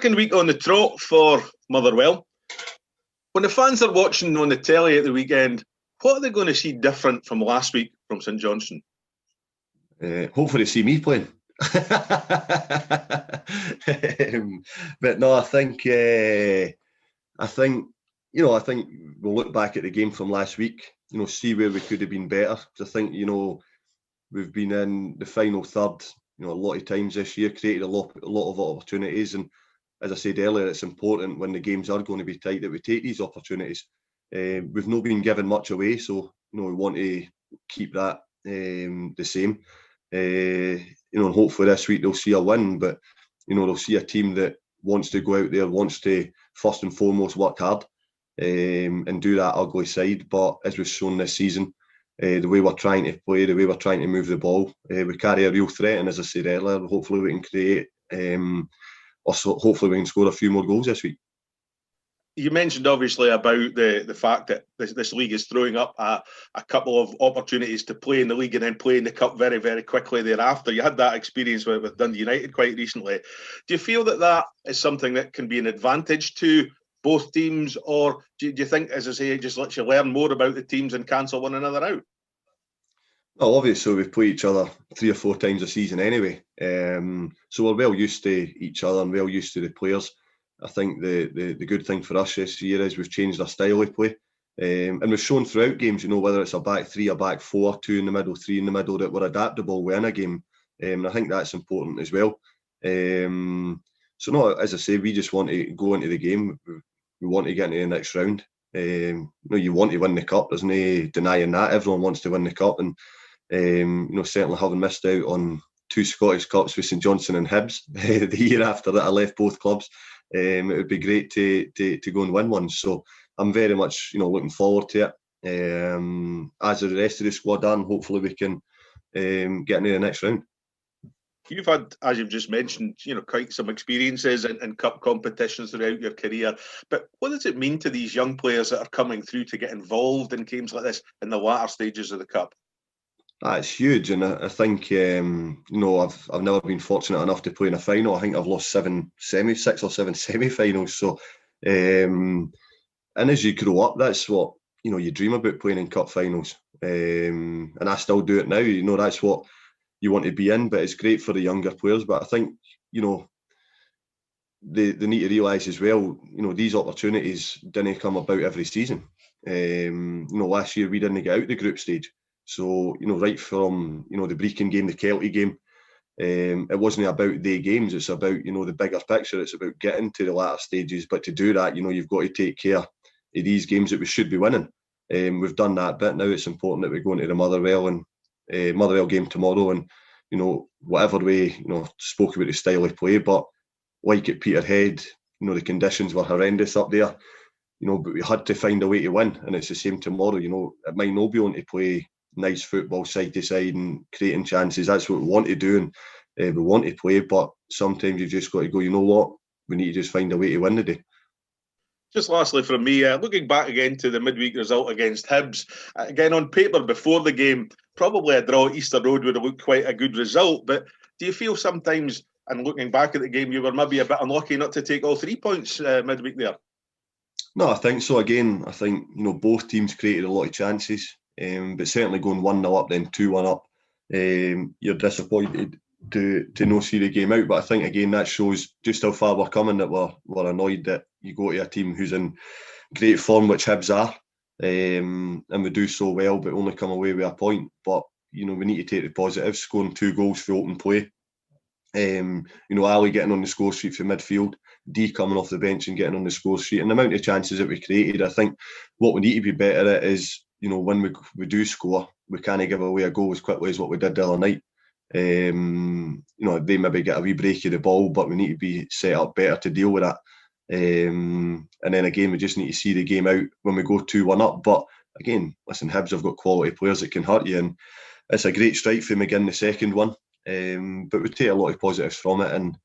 Second week on the trot for Motherwell. When the fans are watching on the telly at the weekend, what are they going to see different from last week from St Johnstone? Hopefully see me playing. But no, I think we'll look back at the game from last week, see where we could have been better. I think, we've been in the final third, a lot of times this year, created a lot of opportunities. And as I said earlier, it's important when the games are going to be tight that we take these opportunities. We've not been given much away, so we want to keep that the same. And hopefully this week they'll see a win, but they'll see a team that wants to go out there, wants to first and foremost work hard and do that ugly side. But as we've shown this season, the way we're trying to play, the way we're trying to move the ball, we carry a real threat. And as I said earlier, hopefully we can create, hopefully we can score a few more goals this week. You mentioned obviously about the fact that this league is throwing up a couple of opportunities to play in the league and then play in the cup very, very quickly thereafter. You had that experience with Dundee United quite recently. Do you feel that is something that can be an advantage to both teams, or do you think, as I say, it just lets you learn more about the teams and cancel one another out? Well, obviously we play each other 3 or 4 times a season anyway, so we're well used to each other and well used to the players. I think the good thing for us this year is we've changed our style of play, and we've shown throughout games, whether it's a back 3, a back 4, 2 in the middle, 3 in the middle, that we're adaptable within a game. I think that's important as well. So no, as I say, we just want to go into the game. We want to get into the next round. You want to win the cup. There's no denying that. Everyone wants to win the cup, and certainly having missed out on 2 Scottish Cups with St Johnstone and Hibs the year after that I left both clubs, it would be great to go and win one. So I'm very much looking forward to it. As the rest of the squad are, and hopefully we can get into the next round. You've had, as you've just mentioned, quite some experiences in cup competitions throughout your career. But what does it mean to these young players that are coming through to get involved in games like this in the latter stages of the cup? It's huge, and I think I've never been fortunate enough to play in a final. I think I've lost 6 or 7 semi-finals. So, and as you grow up, that's what you dream about, playing in cup finals. And I still do it now. That's what you want to be in. But it's great for the younger players. But I think they need to realise as well. These opportunities didn't come about every season. Last year we didn't get out the group stage. So, right from, the Brecon game, the Kelty game, it wasn't about the games. It's about, the bigger picture. It's about getting to the latter stages. But to do that, you've got to take care of these games that we should be winning. We've done that bit. Now it's important that we go into the Motherwell game tomorrow. And, whatever way, spoke about the style of play. But like at Peterhead, the conditions were horrendous up there. But we had to find a way to win. And it's the same tomorrow. It might not be on to play nice football side to side and creating chances. That's what we want to do, and we want to play, but sometimes you've just got to go, you know what, we need to just find a way to win the day. Just lastly from me, looking back again to the midweek result against Hibs, again on paper before the game, probably a draw at Easter Road would have looked quite a good result, but do you feel sometimes, and looking back at the game, you were maybe a bit unlucky not to take all 3 points midweek there? No, I think so. Again, I think both teams created a lot of chances. But certainly going 1-0 up, then 2-1 up, you're disappointed to not see the game out. But I think, again, that shows just how far we're coming, that we're annoyed that you go to a team who's in great form, which Hibs are, and we do so well, but only come away with a point. But, we need to take the positives, scoring 2 goals for open play. Ali getting on the score sheet for midfield, D coming off the bench and getting on the score sheet, and the amount of chances that we created. I think what we need to be better at is, when we do score, we can't give away a goal as quickly as what we did the other night. They maybe get a wee break of the ball, but we need to be set up better to deal with that. And then again, we just need to see the game out when we go 2-1 up. But again, listen, Hibs have got quality players that can hurt you, and it's a great strike for McGinn, the second one. But we take a lot of positives from it, and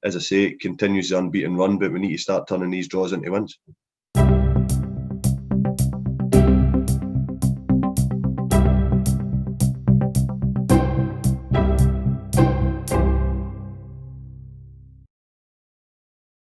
as I say, it continues the unbeaten run, but we need to start turning these draws into wins.